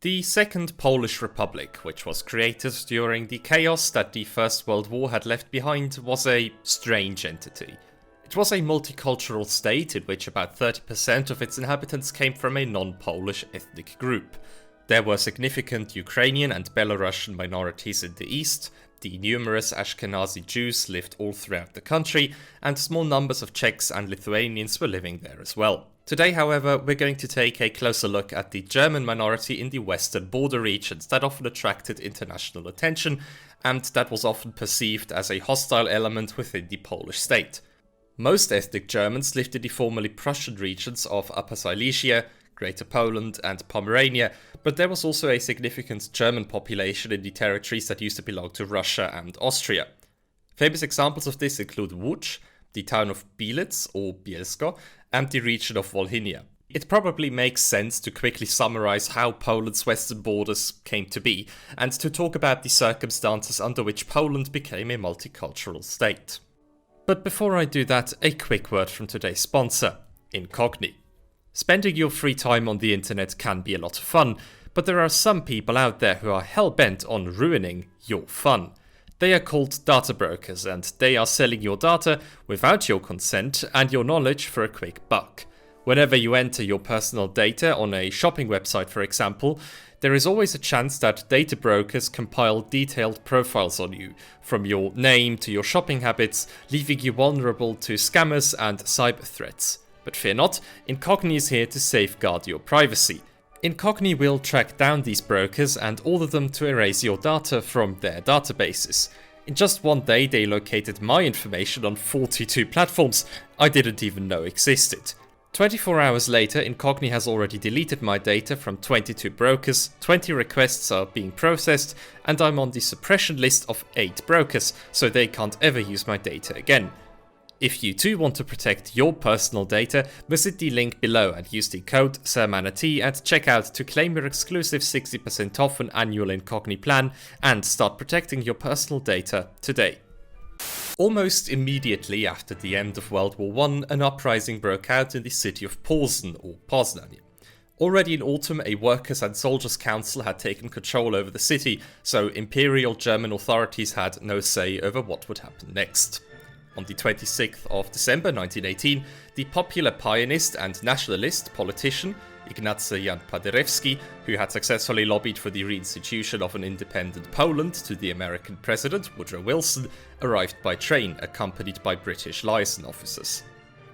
The Second Polish Republic, which was created during the chaos that the First World War had left behind, was a strange entity. It was a multicultural state in which about 30% of its inhabitants came from a non-Polish ethnic group. There were significant Ukrainian and Belarusian minorities in the east, the numerous Ashkenazi Jews lived all throughout the country, and small numbers of Czechs and Lithuanians were living there as well. Today, however, we're going to take a closer look at the German minority in the western border regions that often attracted international attention, and that was often perceived as a hostile element within the Polish state. Most ethnic Germans lived in the formerly Prussian regions of Upper Silesia, Greater Poland and Pomerania, but there was also a significant German population in the territories that used to belong to Russia and Austria. Famous examples of this include Łódź, the town of Bielitz or Bielsko, and the region of Volhynia. It probably makes sense to quickly summarize how Poland's western borders came to be, and to talk about the circumstances under which Poland became a multicultural state. But before I do that, a quick word from today's sponsor, Incogni. Spending your free time on the internet can be a lot of fun, but there are some people out there who are hell-bent on ruining your fun. They are called data brokers, and they are selling your data without your consent and your knowledge for a quick buck. Whenever you enter your personal data on a shopping website, for example, there is always a chance that data brokers compile detailed profiles on you, from your name to your shopping habits, leaving you vulnerable to scammers and cyber threats. But fear not, Incogni is here to safeguard your privacy. Incogni will track down these brokers and order them to erase your data from their databases. In just one day, they located my information on 42 platforms I didn't even know existed. 24 hours later, Incogni has already deleted my data from 22 brokers, 20 requests are being processed, and I'm on the suppression list of 8 brokers, so they can't ever use my data again. If you too want to protect your personal data, visit the link below and use the code SirManatee at checkout to claim your exclusive 60% off an annual Incogni plan and start protecting your personal data today. Almost immediately after the end of World War I, an uprising broke out in the city of Posen or Poznań. Already in autumn, a workers' and soldiers' council had taken control over the city, so Imperial German authorities had no say over what would happen next. On the 26th of December 1918, the popular pianist and nationalist politician Ignacy Jan Paderewski, who had successfully lobbied for the reinstitution of an independent Poland to the American president Woodrow Wilson, arrived by train accompanied by British liaison officers.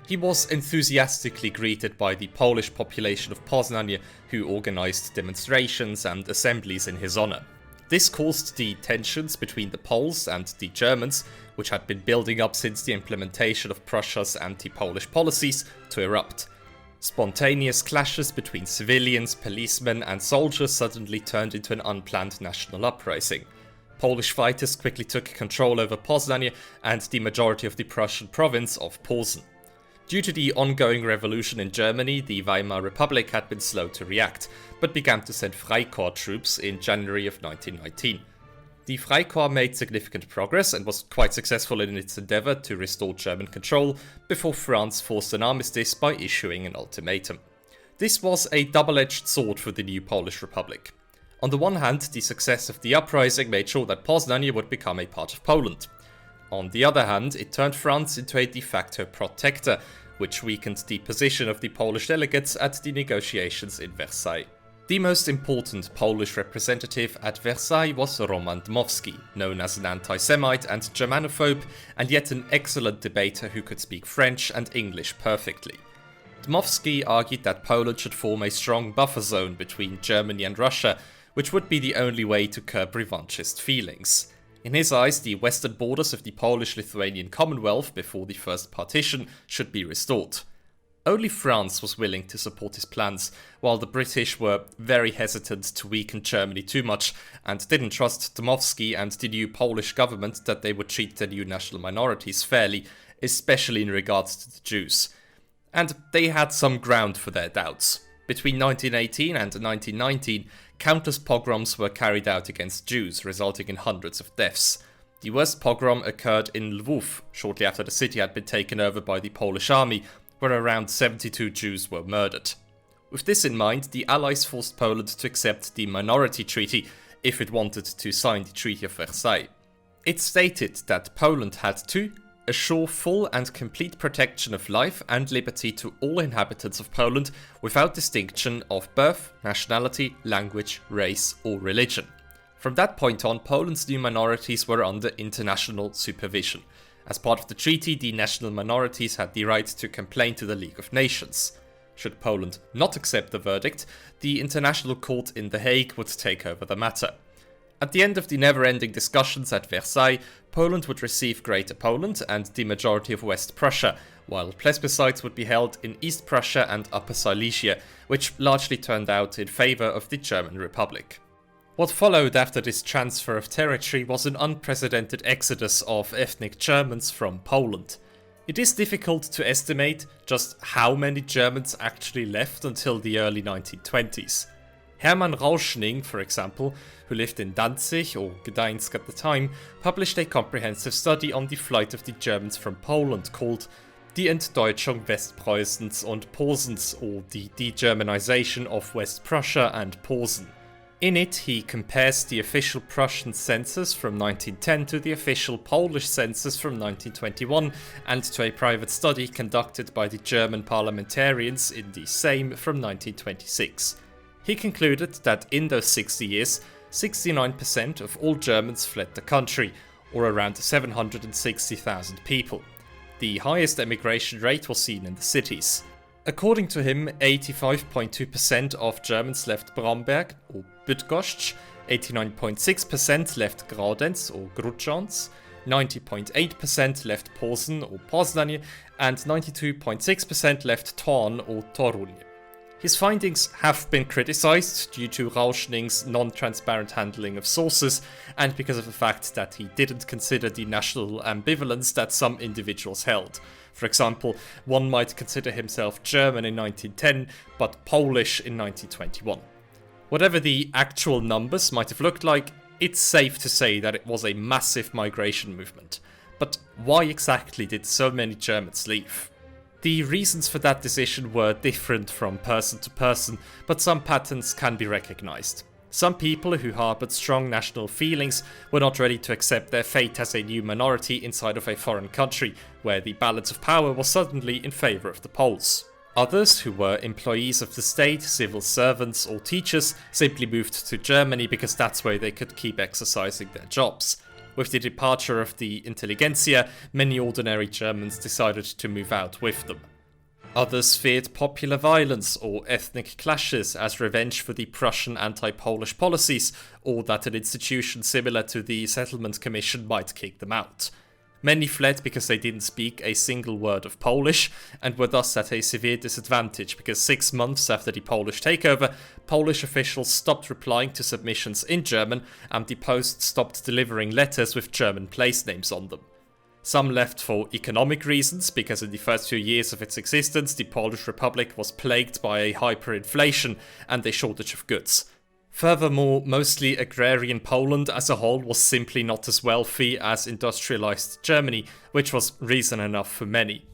He was enthusiastically greeted by the Polish population of Poznań, who organized demonstrations and assemblies in his honor. This caused the tensions between the Poles and the Germans, which had been building up since the implementation of Prussia's anti-Polish policies, to erupt. Spontaneous clashes between civilians, policemen and soldiers suddenly turned into an unplanned national uprising. Polish fighters quickly took control over Poznań and the majority of the Prussian province of Posen. Due to the ongoing revolution in Germany, the Weimar Republic had been slow to react, but began to send Freikorps troops in January of 1919. The Freikorps made significant progress and was quite successful in its endeavour to restore German control before France forced an armistice by issuing an ultimatum. This was a double-edged sword for the new Polish Republic. On the one hand, the success of the uprising made sure that Poznań would become a part of Poland. On the other hand, it turned France into a de facto protector, which weakened the position of the Polish delegates at the negotiations in Versailles. The most important Polish representative at Versailles was Roman Dmowski, known as an anti-Semite and Germanophobe, and yet an excellent debater who could speak French and English perfectly. Dmowski argued that Poland should form a strong buffer zone between Germany and Russia, which would be the only way to curb revanchist feelings. In his eyes, the western borders of the Polish-Lithuanian Commonwealth before the First Partition should be restored. Only France was willing to support his plans, while the British were very hesitant to weaken Germany too much and didn't trust Dmowski and the new Polish government that they would treat their new national minorities fairly, especially in regards to the Jews. And they had some ground for their doubts. Between 1918 and 1919, countless pogroms were carried out against Jews, resulting in hundreds of deaths. The worst pogrom occurred in Lwów, shortly after the city had been taken over by the Polish army, where around 72 Jews were murdered. With this in mind, the Allies forced Poland to accept the Minority Treaty if it wanted to sign the Treaty of Versailles. It stated that Poland had to assure full and complete protection of life and liberty to all inhabitants of Poland without distinction of birth, nationality, language, race or religion. From that point on, Poland's new minorities were under international supervision. As part of the treaty, the national minorities had the right to complain to the League of Nations. Should Poland not accept the verdict, the International Court in The Hague would take over the matter. At the end of the never-ending discussions at Versailles, Poland would receive Greater Poland and the majority of West Prussia, while plebiscites would be held in East Prussia and Upper Silesia, which largely turned out in favour of the German Republic. What followed after this transfer of territory was an unprecedented exodus of ethnic Germans from Poland. It is difficult to estimate just how many Germans actually left until the early 1920s. Hermann Rauschning, for example, who lived in Danzig or Gdańsk at the time, published a comprehensive study on the flight of the Germans from Poland called Die Entdeutschung Westpreußens und Posens, or the de-Germanization of West Prussia and Posen. In it, he compares the official Prussian census from 1910 to the official Polish census from 1921 and to a private study conducted by the German parliamentarians in the same from 1926. He concluded that in those 60 years, 69% of all Germans fled the country, or around 760,000 people. The highest emigration rate was seen in the cities. According to him, 85.2% of Germans left Bromberg or Bydgoszcz, 89.6% left Graudenz or Grudziądz, 90.8% left Posen or Poznań, and 92.6% left Torn or Toruń. His findings have been criticized due to Rauschning's non-transparent handling of sources and because of the fact that he didn't consider the national ambivalence that some individuals held. For example, one might consider himself German in 1910, but Polish in 1921. Whatever the actual numbers might have looked like, it's safe to say that it was a massive migration movement. But why exactly did so many Germans leave? The reasons for that decision were different from person to person, but some patterns can be recognized. Some people who harbored strong national feelings were not ready to accept their fate as a new minority inside of a foreign country, where the balance of power was suddenly in favor of the Poles. Others, who were employees of the state, civil servants or teachers, simply moved to Germany because that's where they could keep exercising their jobs. With the departure of the intelligentsia, many ordinary Germans decided to move out with them. Others feared popular violence or ethnic clashes as revenge for the Prussian anti-Polish policies, or that an institution similar to the Settlement Commission might kick them out. Many fled because they didn't speak a single word of Polish, and were thus at a severe disadvantage because 6 months after the Polish takeover, Polish officials stopped replying to submissions in German, and the post stopped delivering letters with German place names on them. Some left for economic reasons, because in the first few years of its existence, the Polish Republic was plagued by a hyperinflation and a shortage of goods. Furthermore, mostly agrarian Poland as a whole was simply not as wealthy as industrialized Germany, which was reason enough for many.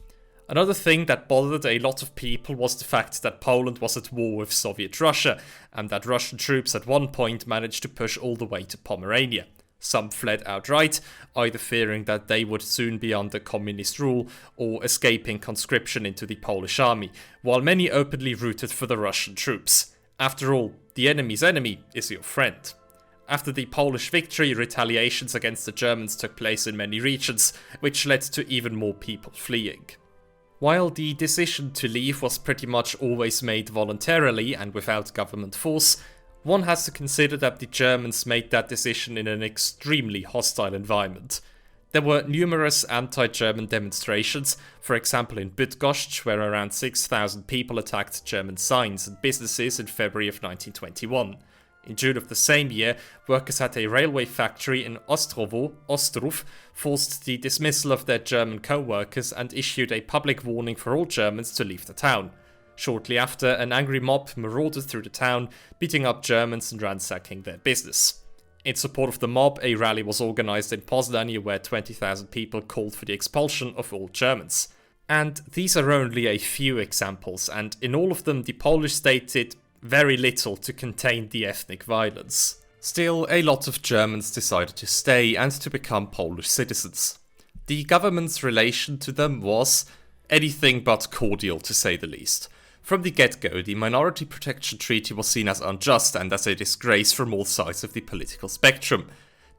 Another thing that bothered a lot of people was the fact that Poland was at war with Soviet Russia, and that Russian troops at one point managed to push all the way to Pomerania. Some fled outright, either fearing that they would soon be under communist rule or escaping conscription into the Polish army, while many openly rooted for the Russian troops. After all, the enemy's enemy is your friend. After the Polish victory, retaliations against the Germans took place in many regions, which led to even more people fleeing. While the decision to leave was pretty much always made voluntarily and without government force, one has to consider that the Germans made that decision in an extremely hostile environment. There were numerous anti-German demonstrations, for example in Bydgoszcz, where around 6,000 people attacked German signs and businesses in February of 1921. In June of the same year, workers at a railway factory in Ostrów, forced the dismissal of their German co-workers and issued a public warning for all Germans to leave the town. Shortly after, an angry mob marauded through the town, beating up Germans and ransacking their business. In support of the mob, a rally was organized in Poznań where 20,000 people called for the expulsion of all Germans. And these are only a few examples, and in all of them the Polish state did very little to contain the ethnic violence. Still, a lot of Germans decided to stay and to become Polish citizens. The government's relation to them was anything but cordial, to say the least. From the get-go, the Minority Protection Treaty was seen as unjust and as a disgrace from all sides of the political spectrum.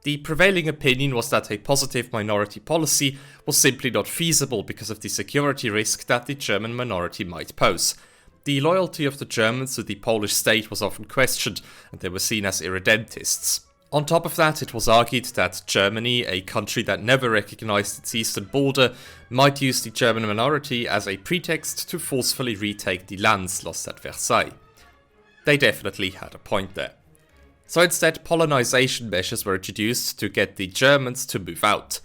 The prevailing opinion was that a positive minority policy was simply not feasible because of the security risk that the German minority might pose. The loyalty of the Germans to the Polish state was often questioned, and they were seen as irredentists. On top of that, it was argued that Germany, a country that never recognized its eastern border, might use the German minority as a pretext to forcefully retake the lands lost at Versailles. They definitely had a point there. So instead, polonization measures were introduced to get the Germans to move out.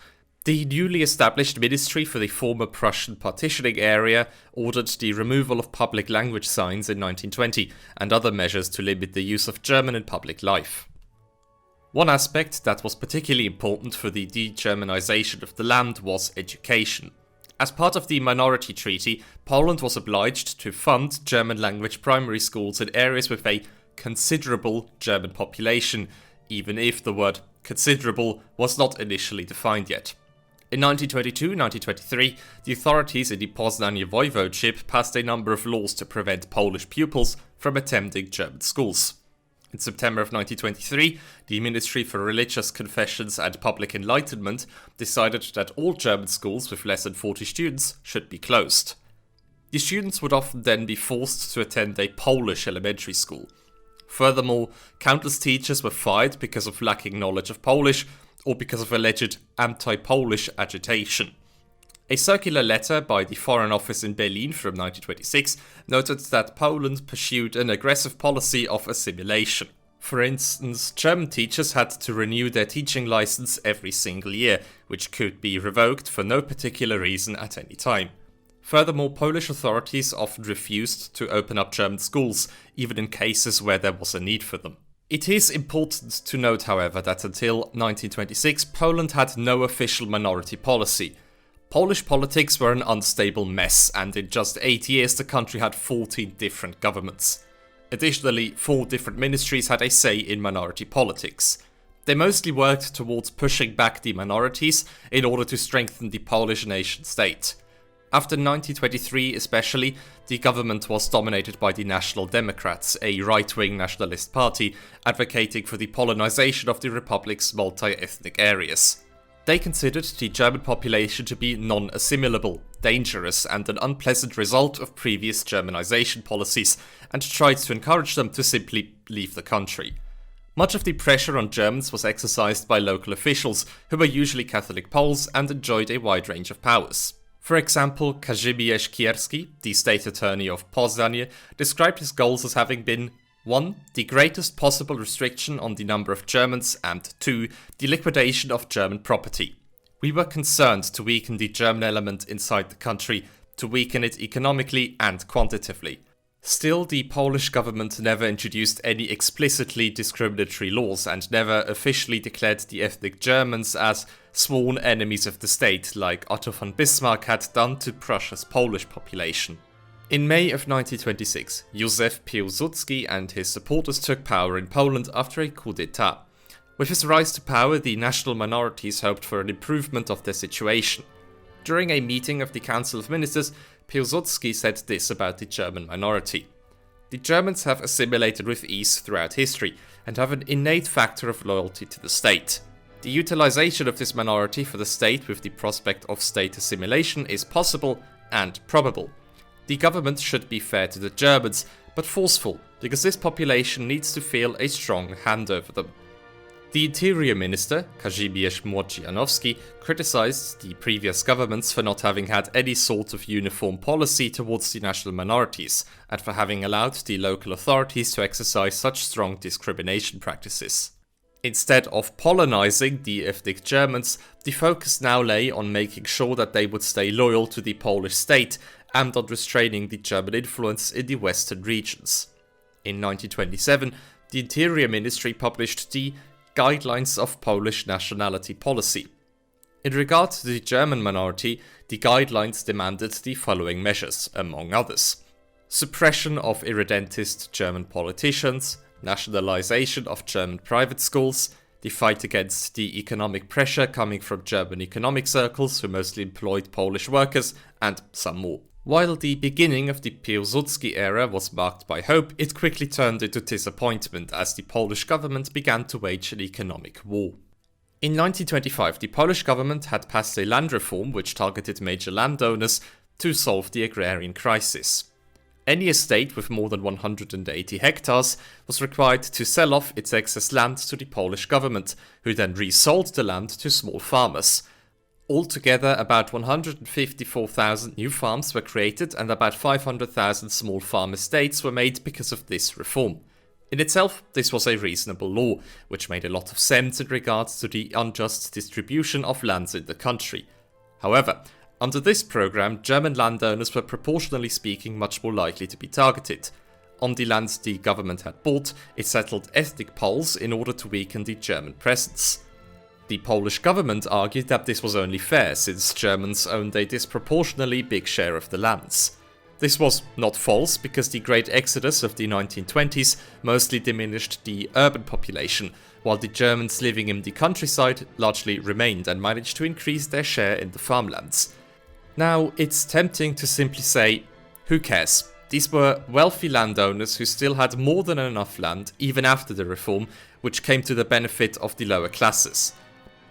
The newly established Ministry for the former Prussian partitioning area ordered the removal of public language signs in 1920 and other measures to limit the use of German in public life. One aspect that was particularly important for the de-Germanization of the land was education. As part of the Minority Treaty, Poland was obliged to fund German-language primary schools in areas with a considerable German population, even if the word considerable was not initially defined yet. In 1922-1923, the authorities in the Poznań Voivodeship passed a number of laws to prevent Polish pupils from attending German schools. In September of 1923, the Ministry for Religious Confessions and Public Enlightenment decided that all German schools with less than 40 students should be closed. The students would often then be forced to attend a Polish elementary school. Furthermore, countless teachers were fired because of lacking knowledge of Polish or because of alleged anti-Polish agitation. A circular letter by the Foreign Office in Berlin from 1926 noted that Poland pursued an aggressive policy of assimilation. For instance, German teachers had to renew their teaching license every single year, which could be revoked for no particular reason at any time. Furthermore, Polish authorities often refused to open up German schools, even in cases where there was a need for them. It is important to note, however, that until 1926, Poland had no official minority policy. Polish politics were an unstable mess, and in just 8 years the country had 14 different governments. Additionally, 4 different ministries had a say in minority politics. They mostly worked towards pushing back the minorities in order to strengthen the Polish nation-state. After 1923 especially, the government was dominated by the National Democrats, a right-wing nationalist party advocating for the Polonization of the republic's multi-ethnic areas. They considered the German population to be non-assimilable, dangerous, and an unpleasant result of previous Germanization policies, and tried to encourage them to simply leave the country. Much of the pressure on Germans was exercised by local officials, who were usually Catholic Poles and enjoyed a wide range of powers. For example, Kazimierz Kierski, the state attorney of Poznań, described his goals as having been 1. The greatest possible restriction on the number of Germans, and 2. The liquidation of German property. We were concerned to weaken the German element inside the country, to weaken it economically and quantitatively. Still, the Polish government never introduced any explicitly discriminatory laws and never officially declared the ethnic Germans as sworn enemies of the state, like Otto von Bismarck had done to Prussia's Polish population. In May of 1926, Józef Piłsudski and his supporters took power in Poland after a coup d'etat. With his rise to power, the national minorities hoped for an improvement of their situation. During a meeting of the Council of Ministers, Piłsudski said this about the German minority. The Germans have assimilated with ease throughout history and have an innate factor of loyalty to the state. The utilization of this minority for the state with the prospect of state assimilation is possible and probable. The government should be fair to the Germans, but forceful, because this population needs to feel a strong hand over them. The Interior Minister, Kazimierz Młodzianowski, criticized the previous governments for not having had any sort of uniform policy towards the national minorities, and for having allowed the local authorities to exercise such strong discrimination practices. Instead of polonizing the ethnic Germans, the focus now lay on making sure that they would stay loyal to the Polish state and on restraining the German influence in the western regions. In 1927, the Interior Ministry published the Guidelines of Polish Nationality Policy. In regard to the German minority, the guidelines demanded the following measures, among others: suppression of irredentist German politicians, nationalization of German private schools, the fight against the economic pressure coming from German economic circles who mostly employed Polish workers, and some more. While the beginning of the Piłsudski era was marked by hope, it quickly turned into disappointment as the Polish government began to wage an economic war. In 1925, the Polish government had passed a land reform which targeted major landowners to solve the agrarian crisis. Any estate with more than 180 hectares was required to sell off its excess land to the Polish government, who then resold the land to small farmers. Altogether, about 154,000 new farms were created and about 500,000 small farm estates were made because of this reform. In itself, this was a reasonable law, which made a lot of sense in regards to the unjust distribution of lands in the country. However, under this program, German landowners were proportionally speaking much more likely to be targeted. On the lands the government had bought, it settled ethnic Poles in order to weaken the German presence. The Polish government argued that this was only fair, since Germans owned a disproportionately big share of the lands. This was not false, because the Great Exodus of the 1920s mostly diminished the urban population, while the Germans living in the countryside largely remained and managed to increase their share in the farmlands. Now, it's tempting to simply say, who cares? These were wealthy landowners who still had more than enough land even after the reform, which came to the benefit of the lower classes.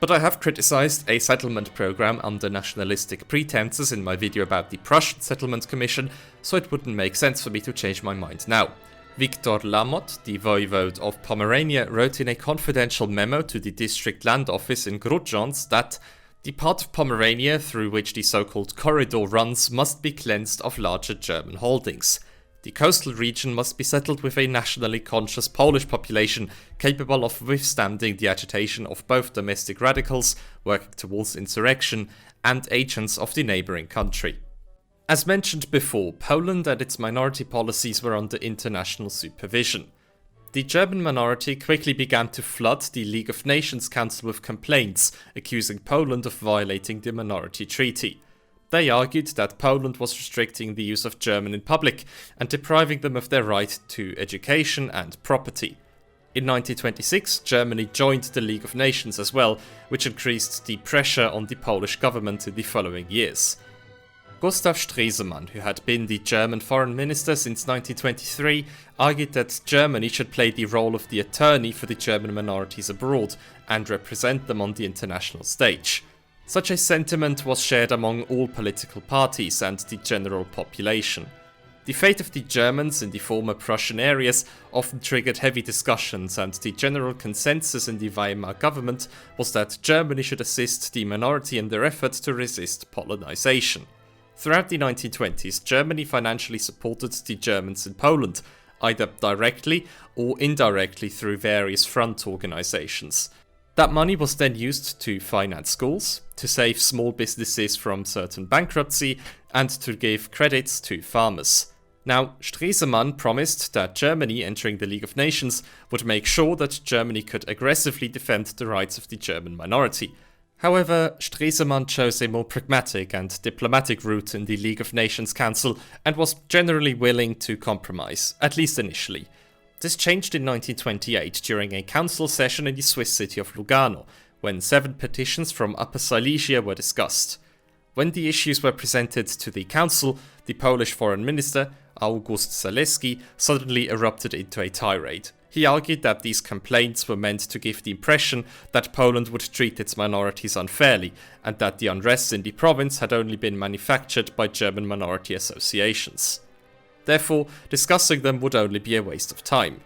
But I have criticized a settlement program under nationalistic pretenses in my video about the Prussian Settlement Commission, so it wouldn't make sense for me to change my mind now. Viktor Lamotte, the voivode of Pomerania, wrote in a confidential memo to the district land office in Grudziądz that the part of Pomerania through which the so-called corridor runs must be cleansed of larger German holdings. The coastal region must be settled with a nationally conscious Polish population capable of withstanding the agitation of both domestic radicals working towards insurrection and agents of the neighbouring country. As mentioned before, Poland and its minority policies were under international supervision. The German minority quickly began to flood the League of Nations Council with complaints, accusing Poland of violating the minority treaty. They argued that Poland was restricting the use of German in public and depriving them of their right to education and property. In 1926, Germany joined the League of Nations as well, which increased the pressure on the Polish government in the following years. Gustav Stresemann, who had been the German foreign minister since 1923, argued that Germany should play the role of the attorney for the German minorities abroad and represent them on the international stage. Such a sentiment was shared among all political parties and the general population. The fate of the Germans in the former Prussian areas often triggered heavy discussions, and the general consensus in the Weimar government was that Germany should assist the minority in their efforts to resist Polonization. Throughout the 1920s, Germany financially supported the Germans in Poland, either directly or indirectly through various front organizations. That money was then used to finance schools, to save small businesses from certain bankruptcy, and to give credits to farmers. Now, Stresemann promised that Germany entering the League of Nations would make sure that Germany could aggressively defend the rights of the German minority. However, Stresemann chose a more pragmatic and diplomatic route in the League of Nations Council and was generally willing to compromise, at least initially. This changed in 1928 during a council session in the Swiss city of Lugano, when 7 petitions from Upper Silesia were discussed. When the issues were presented to the council, the Polish foreign minister, August Zaleski, suddenly erupted into a tirade. He argued that these complaints were meant to give the impression that Poland would treat its minorities unfairly, and that the unrest in the province had only been manufactured by German minority associations. Therefore, discussing them would only be a waste of time.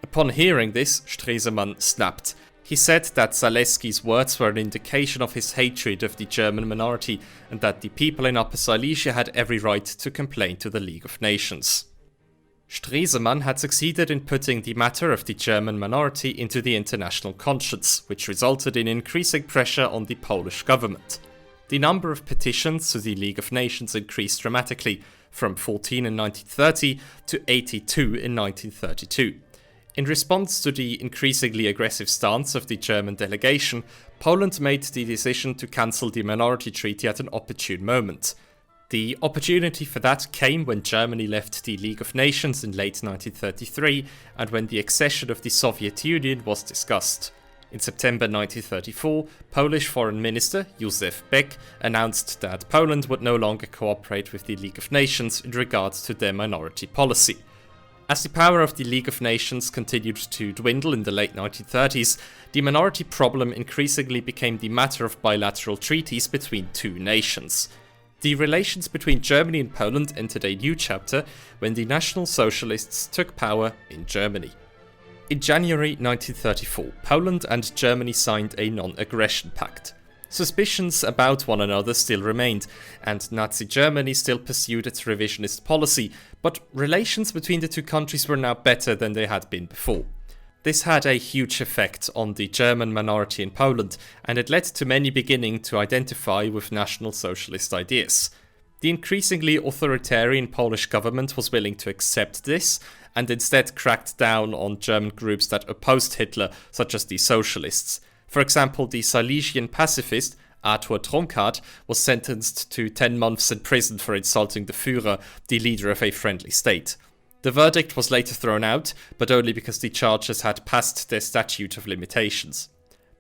Upon hearing this, Stresemann snapped. He said that Zaleski's words were an indication of his hatred of the German minority, and that the people in Upper Silesia had every right to complain to the League of Nations. Stresemann had succeeded in putting the matter of the German minority into the international conscience, which resulted in increasing pressure on the Polish government. The number of petitions to the League of Nations increased dramatically, from 14 in 1930 to 82 in 1932. In response to the increasingly aggressive stance of the German delegation, Poland made the decision to cancel the minority treaty at an opportune moment. The opportunity for that came when Germany left the League of Nations in late 1933 and when the accession of the Soviet Union was discussed. In September 1934, Polish Foreign Minister Józef Beck announced that Poland would no longer cooperate with the League of Nations in regards to their minority policy. As the power of the League of Nations continued to dwindle in the late 1930s, the minority problem increasingly became the matter of bilateral treaties between two nations. The relations between Germany and Poland entered a new chapter when the National Socialists took power in Germany. In January 1934, Poland and Germany signed a non-aggression pact. Suspicions about one another still remained, and Nazi Germany still pursued its revisionist policy, but relations between the two countries were now better than they had been before. This had a huge effect on the German minority in Poland, and it led to many beginning to identify with National Socialist ideas. The increasingly authoritarian Polish government was willing to accept this, and instead cracked down on German groups that opposed Hitler, such as the Socialists. For example, the Silesian pacifist Arthur Trunkat was sentenced to 10 months in prison for insulting the Führer, the leader of a friendly state. The verdict was later thrown out, but only because the charges had passed their statute of limitations.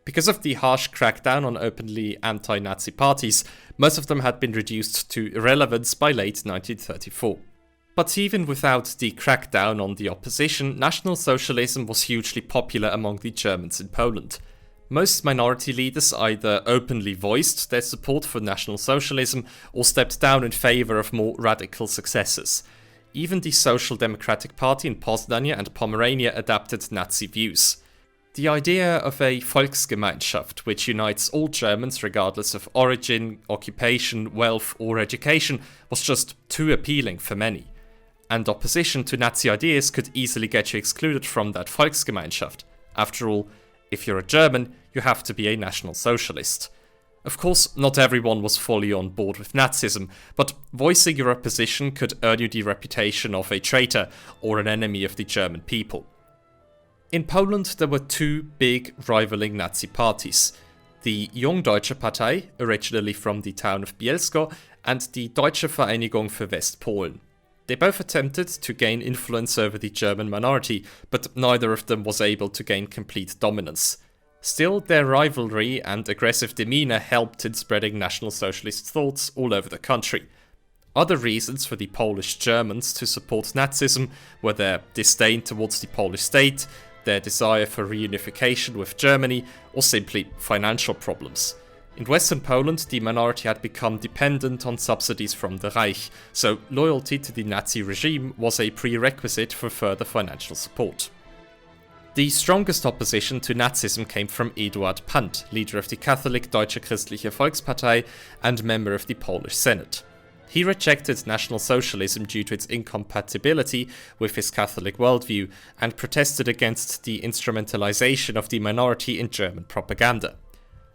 Because of the harsh crackdown on openly anti-Nazi parties, most of them had been reduced to irrelevance by late 1934. But even without the crackdown on the opposition, National Socialism was hugely popular among the Germans in Poland. Most minority leaders either openly voiced their support for National Socialism or stepped down in favor of more radical successors. Even the Social Democratic Party in Poznań and Pomerania adapted Nazi views. The idea of a Volksgemeinschaft, which unites all Germans regardless of origin, occupation, wealth or education, was just too appealing for many. And opposition to Nazi ideas could easily get you excluded from that Volksgemeinschaft. After all, if you're a German, you have to be a National Socialist. Of course, not everyone was fully on board with Nazism, but voicing your opposition could earn you the reputation of a traitor or an enemy of the German people. In Poland, there were two big rivaling Nazi parties: the Jungdeutsche Partei, originally from the town of Bielsko, and the Deutsche Vereinigung für Westpolen. They both attempted to gain influence over the German minority, but neither of them was able to gain complete dominance. Still, their rivalry and aggressive demeanor helped in spreading National Socialist thoughts all over the country. Other reasons for the Polish Germans to support Nazism were their disdain towards the Polish state, their desire for reunification with Germany, or simply financial problems. In Western Poland, the minority had become dependent on subsidies from the Reich, so loyalty to the Nazi regime was a prerequisite for further financial support. The strongest opposition to Nazism came from Eduard Pant, leader of the Catholic Deutsche Christliche Volkspartei and member of the Polish Senate. He rejected National Socialism due to its incompatibility with his Catholic worldview and protested against the instrumentalization of the minority in German propaganda.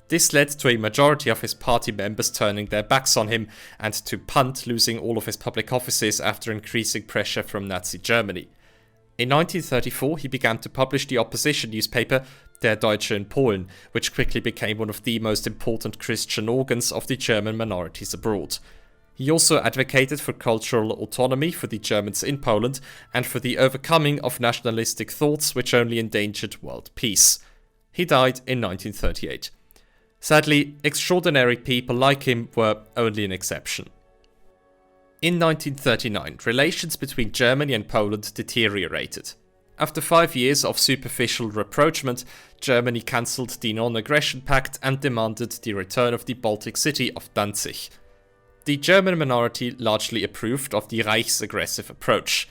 This led to a majority of his party members turning their backs on him and to Pant losing all of his public offices after increasing pressure from Nazi Germany. In 1934, he began to publish the opposition newspaper Der Deutsche in Polen, which quickly became one of the most important Christian organs of the German minorities abroad. He also advocated for cultural autonomy for the Germans in Poland and for the overcoming of nationalistic thoughts which only endangered world peace. He died in 1938. Sadly, extraordinary people like him were only an exception. In 1939, relations between Germany and Poland deteriorated. After 5 years of superficial rapprochement, Germany cancelled the non-aggression pact and demanded the return of the Baltic city of Danzig. The German minority largely approved of the Reich's aggressive approach.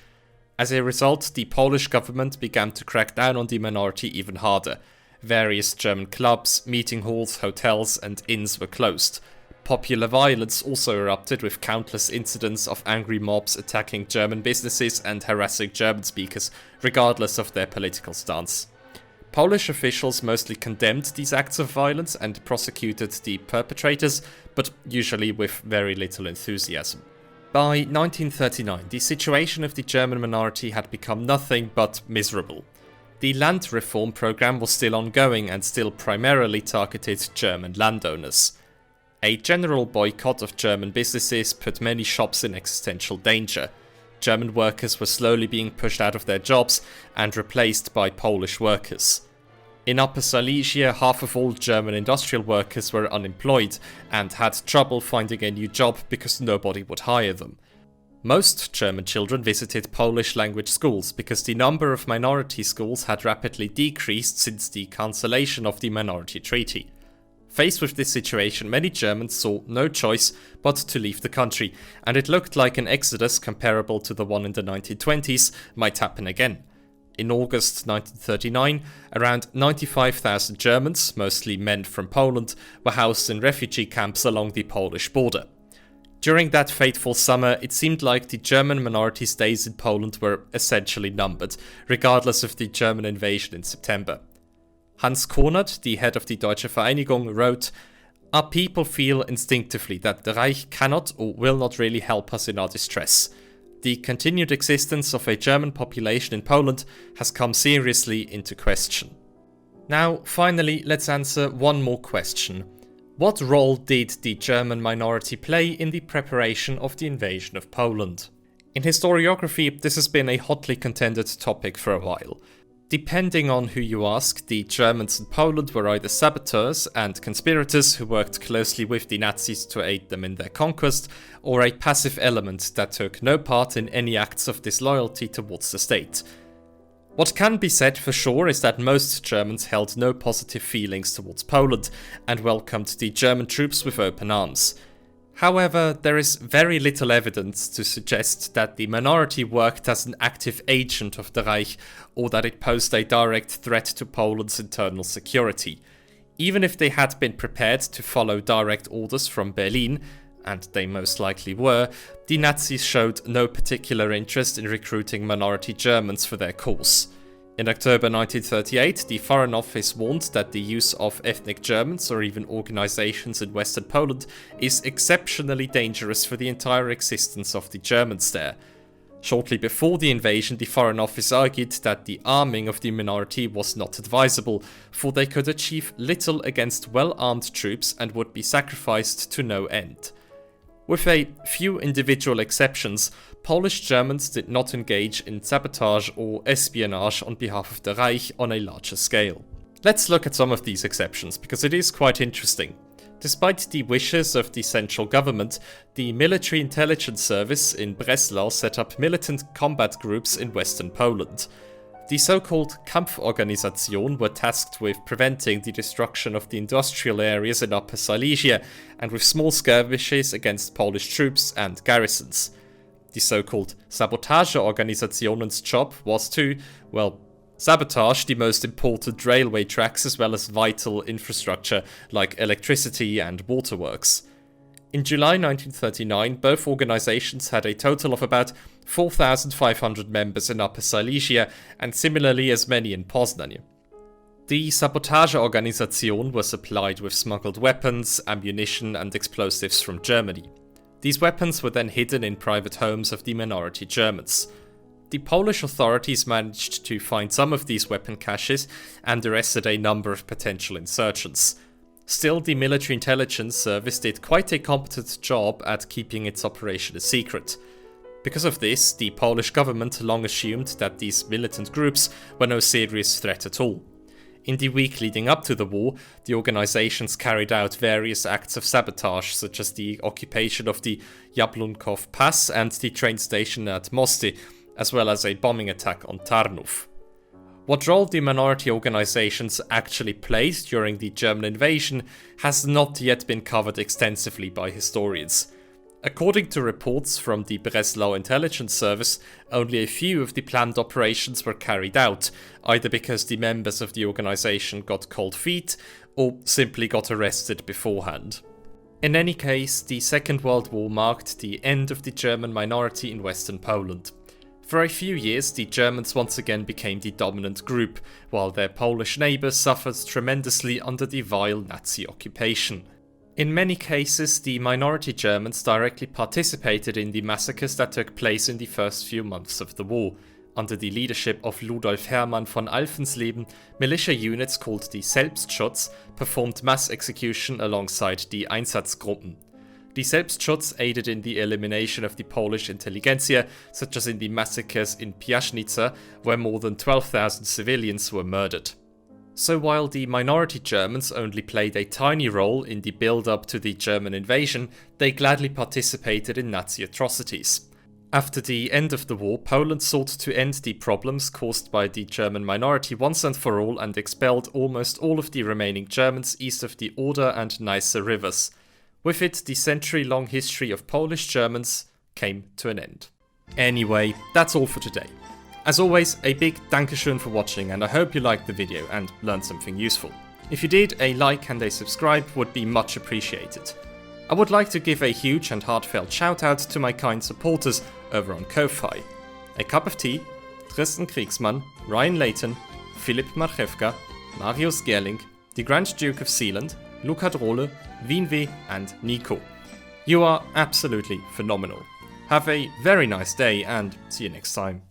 As a result, the Polish government began to crack down on the minority even harder. Various German clubs, meeting halls, hotels, and inns were closed. Popular violence also erupted with countless incidents of angry mobs attacking German businesses and harassing German speakers, regardless of their political stance. Polish officials mostly condemned these acts of violence and prosecuted the perpetrators, but usually with very little enthusiasm. By 1939, the situation of the German minority had become nothing but miserable. The land reform program was still ongoing and still primarily targeted German landowners. A general boycott of German businesses put many shops in existential danger. German workers were slowly being pushed out of their jobs and replaced by Polish workers. In Upper Silesia, half of all German industrial workers were unemployed and had trouble finding a new job because nobody would hire them. Most German children visited Polish language schools because the number of minority schools had rapidly decreased since the cancellation of the Minority Treaty. Faced with this situation, many Germans saw no choice but to leave the country, and it looked like an exodus comparable to the one in the 1920s might happen again. In August 1939, around 95,000 Germans, mostly men from Poland, were housed in refugee camps along the Polish border. During that fateful summer, it seemed like the German minority's days in Poland were essentially numbered, regardless of the German invasion in September. Hans Konrad, the head of the Deutsche Vereinigung, wrote, "Our people feel instinctively that the Reich cannot or will not really help us in our distress. The continued existence of a German population in Poland has come seriously into question." Now, finally, let's answer one more question. What role did the German minority play in the preparation of the invasion of Poland? In historiography, this has been a hotly contended topic for a while. Depending on who you ask, the Germans in Poland were either saboteurs and conspirators who worked closely with the Nazis to aid them in their conquest, or a passive element that took no part in any acts of disloyalty towards the state. What can be said for sure is that most Germans held no positive feelings towards Poland and welcomed the German troops with open arms. However, there is very little evidence to suggest that the minority worked as an active agent of the Reich or that it posed a direct threat to Poland's internal security. Even if they had been prepared to follow direct orders from Berlin, and they most likely were, the Nazis showed no particular interest in recruiting minority Germans for their cause. In October 1938, the Foreign Office warned that the use of ethnic Germans or even organizations in Western Poland is exceptionally dangerous for the entire existence of the Germans there. Shortly before the invasion, the Foreign Office argued that the arming of the minority was not advisable, for they could achieve little against well-armed troops and would be sacrificed to no end. With a few individual exceptions, Polish Germans did not engage in sabotage or espionage on behalf of the Reich on a larger scale. Let's look at some of these exceptions, because it is quite interesting. Despite the wishes of the central government, the Military Intelligence Service in Breslau set up militant combat groups in western Poland. The so-called Kampforganisation were tasked with preventing the destruction of the industrial areas in Upper Silesia and with small skirmishes against Polish troops and garrisons. The so-called Sabotageorganisationen's job was to, sabotage the most important railway tracks as well as vital infrastructure like electricity and waterworks. In July 1939, both organizations had a total of about 4,500 members in Upper Silesia and similarly as many in Poznań. The Sabotageorganisation was supplied with smuggled weapons, ammunition and explosives from Germany. These weapons were then hidden in private homes of the minority Germans. The Polish authorities managed to find some of these weapon caches and arrested a number of potential insurgents. Still, the Military Intelligence Service did quite a competent job at keeping its operation a secret. Because of this, the Polish government long assumed that these militant groups were no serious threat at all. In the week leading up to the war, the organizations carried out various acts of sabotage, such as the occupation of the Jablunkov Pass and the train station at Mosty, as well as a bombing attack on Tarnów. What role the minority organizations actually played during the German invasion has not yet been covered extensively by historians. According to reports from the Breslau Intelligence Service, only a few of the planned operations were carried out, either because the members of the organization got cold feet or simply got arrested beforehand. In any case, the Second World War marked the end of the German minority in Western Poland. For a few years, the Germans once again became the dominant group, while their Polish neighbours suffered tremendously under the vile Nazi occupation. In many cases, the minority Germans directly participated in the massacres that took place in the first few months of the war. Under the leadership of Ludolf Hermann von Alfensleben, militia units called the Selbstschutz performed mass execution alongside the Einsatzgruppen. The Selbstschutz aided in the elimination of the Polish intelligentsia, such as in the massacres in Piaśnica, where more than 12,000 civilians were murdered. So while the minority Germans only played a tiny role in the build-up to the German invasion, they gladly participated in Nazi atrocities. After the end of the war, Poland sought to end the problems caused by the German minority once and for all and expelled almost all of the remaining Germans east of the Oder and Neisse rivers. With it, the century-long history of Polish Germans came to an end. Anyway, that's all for today. As always, a big Dankeschön for watching, and I hope you liked the video and learned something useful. If you did, a like and a subscribe would be much appreciated. I would like to give a huge and heartfelt shout out to my kind supporters over on Ko-Fi. A Cup of Tea, Tristan Kriegsmann, Ryan Layton, Philipp Marchewka, Marius Gerling, the Grand Duke of Sealand, Luca Drole, Wienweh and Nico. You are absolutely phenomenal. Have a very nice day and see you next time.